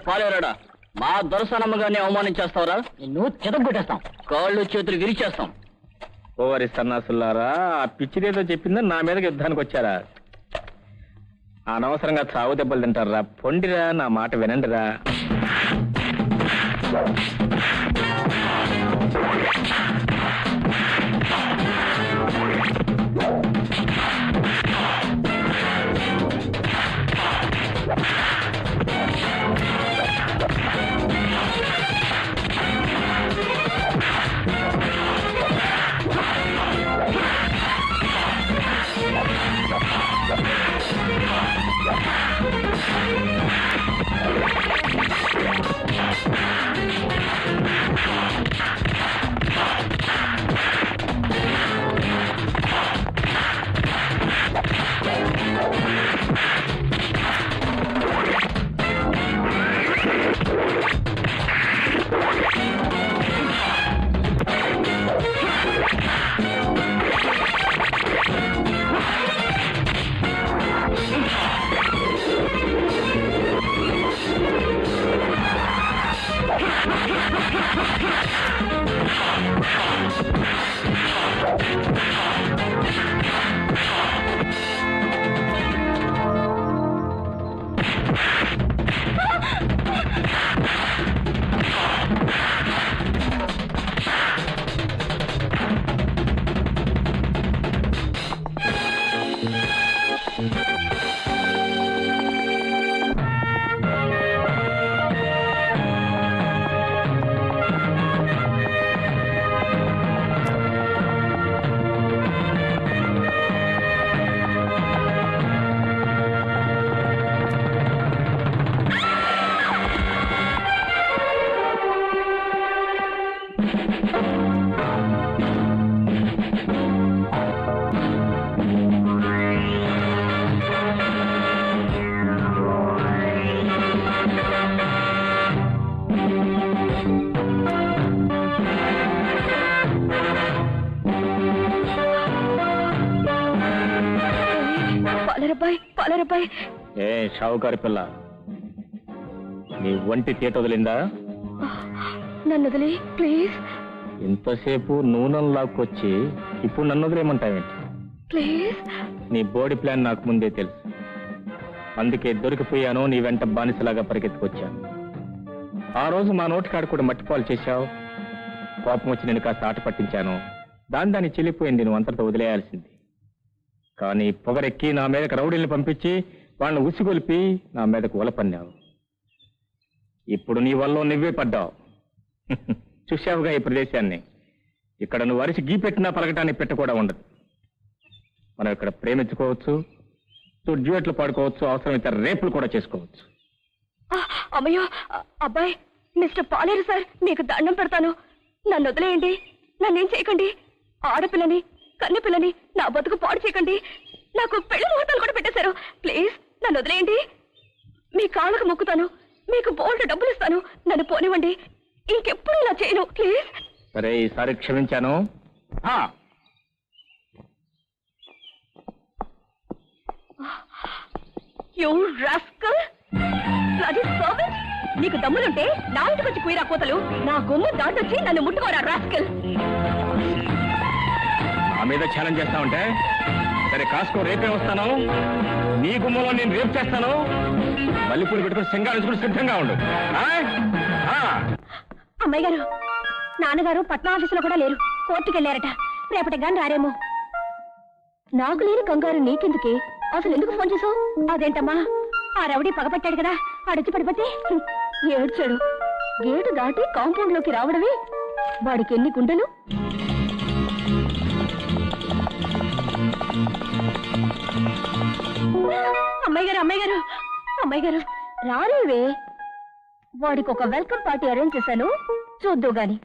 పాలేరాడా, మా దొరసనమ్మగారిని అవమానించేస్తావరా? నిన్ను చెదగొట్టేస్తాం, కాళ్ళు చేతులు విరిచేస్తాం. ఓవరి సన్నాసులారా, ఆ పిచ్చిదేదో చెప్పిందని నా మీదకి యుద్ధానికి వచ్చారా? అనవసరంగా చావు దెబ్బలు తింటారా? పొండిరా, నా మాట వినండిరా. ఏ షావుకారి పిల్ల, నీ ఒంటి తీట వదిలిందా? నన్ను వదిలి ప్లీజ్. ఇంతసేపు నూనె లాక్కొచ్చి ఇప్పుడు నన్ను వదిలేయమంటావేంటి? ప్లీజ్. నీ బోడీ ప్లాన్ నాకు ముందే తెలుసు, అందుకే దొరికిపోయాను. నీ వెంట బానిసలాగా పరిగెత్తుకొచ్చాను. ఆ రోజు మా నోటికాడు కూడా మట్టిపాలు చేశావు. కోపం వచ్చి నేను కాస్త ఆట పట్టించాను. దాన్ని చెల్లిపోయింది, నువ్వు అంతటితో వదిలేయాల్సింది. కానీ పొగరెక్కి నా మీదకి రౌడీల్ని పంపించి వాళ్ళని ఉసిగొలిపి నా మీదకు వలపన్నావు. ఇప్పుడు నీ వల్ల నువ్వే పడ్డావు. చూశావుగా ఈ ప్రదేశాన్ని. ఇక్కడ నువ్వు అరిసి గీ పెట్టినా పలకటానికి పెట్ట కూడా ఉండదు. మనం ఇక్కడ ప్రేమించుకోవచ్చు, డ్యూయెట్లు పాడుకోవచ్చు, అవసరమైతే రేపులు కూడా చేసుకోవచ్చు. అమ్మయ్యో అబ్బాయి, మిస్టర్ పాలేరు సార్, మీకు దండం పెడతాను, నన్ను వదిలేయండి. నన్నేం చేయకండి. ఆడపిల్లని, కన్నెపిల్లని నా బతుకు పాడు చేయకండి. నాకు పెళ్లి ముహూర్తాలు కూడా పెట్టేశారు. ప్లీజ్ నన్ను వదిలేయండి. మీ కాళ్ళకు మొక్కుతాను, మీకు బోల్డ్ డబ్బులు ఇస్తాను. నన్ను పోనివ్వండి, ఇంకెప్పుడు ఇలా చేయను ప్లీజ్. సరే, ఈసారి క్షమించాను. యూ రాస్కల్, బ్లడీ సర్వెంట్, నీకు దమ్ములుంటే నా ఇంటికి వచ్చి కుయిరా కోతలు, నా గుమ్మ దాటొచ్చి నన్ను ముట్టుకోరా రాస్కల్. నా మీద ఛాలెంజ్ చేస్తావుంటే సరే, కాసుకో, రేపే వస్తాను. నీ గుమ్మలో నేను రేపు చేస్తాను. మల్లెపూలు పెట్టుకుని సింగారించుకుని సిద్ధంగా ఉండు. అమ్మాయి గారు, నాన్నగారు పట్నం ఆఫీసులో కూడా లేరు, కోర్టుకు వెళ్ళారట. రేపటి గాని రారేమో. నాకు లేని కంగారు నీకెందుకే? అసలు ఎందుకు ఫోన్ చేసావు? అదేంటమ్మా, ఆ రౌడీ పగపట్టాడు కదా, ఆడొచ్చి పడిపోతే ఏడ్చాడు. గేటు దాటి కాంపౌండ్ లోకి రావడమే వాడికి ఎన్ని గుండెలు. అమ్మాయి గారు, అమ్మాయి గారు, అమ్మాయి గారు రాలేవే. వాడికి ఒక వెల్కమ్ పార్టీ అరేంజ్ చేశాను, చూద్దు గాని.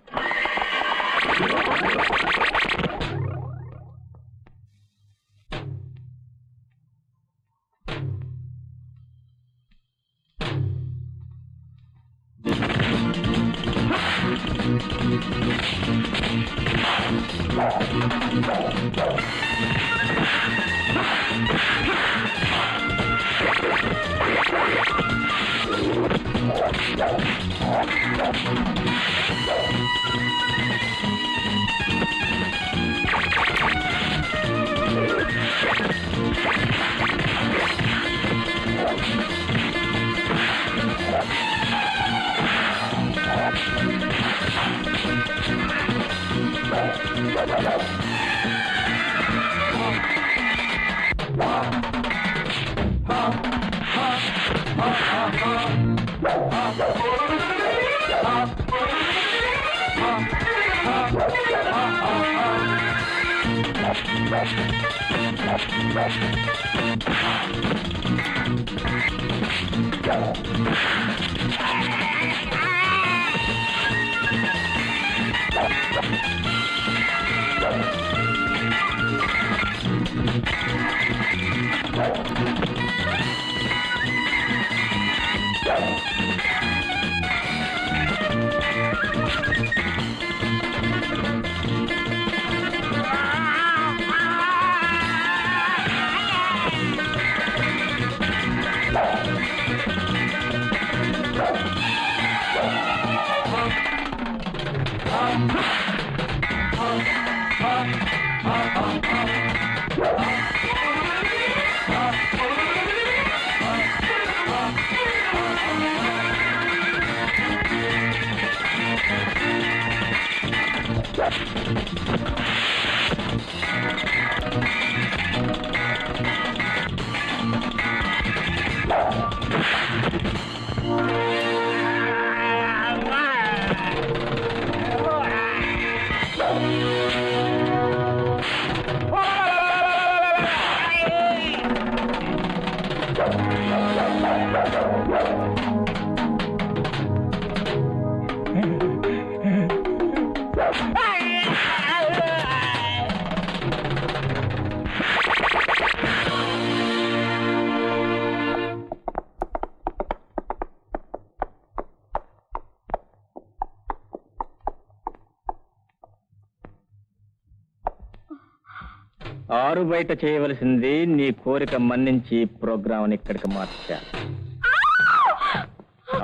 ఆరు బయట చేయవలసింది నీ కోరిక మన్నించి ప్రోగ్రామ్ ఇక్కడికి మార్చా.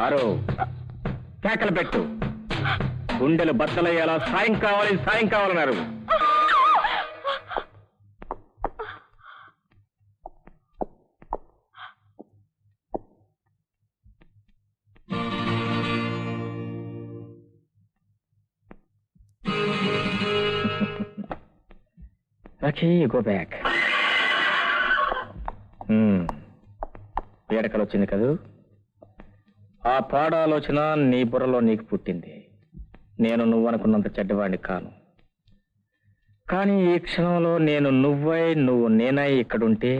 ఆరు కేకలు పెట్టు, గుండెలు బద్దలయ్యేలా సాయం కావాలి సాయం కావాలన్నారు. Okay, you go back. వేడకలు వచ్చింది కదూ, ఆ పాడ ఆలోచన నీ బుర్రలో నీకు పుట్టింది. నేను నువ్వనుకున్నంత చెడ్డవాడిని కాను. కానీ ఈ క్షణంలో నేను నువ్వై నువ్వు నేనై ఇక్కడుంటే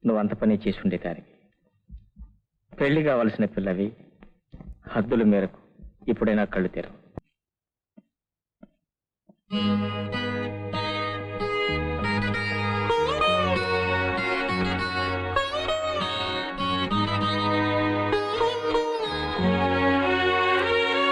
నువ్వంత పని చేసి ఉండేదానికి. పెళ్లి కావలసిన పిల్లవి, హద్దుల మేరకు ఇప్పుడైనా కళ్ళు తెరవు.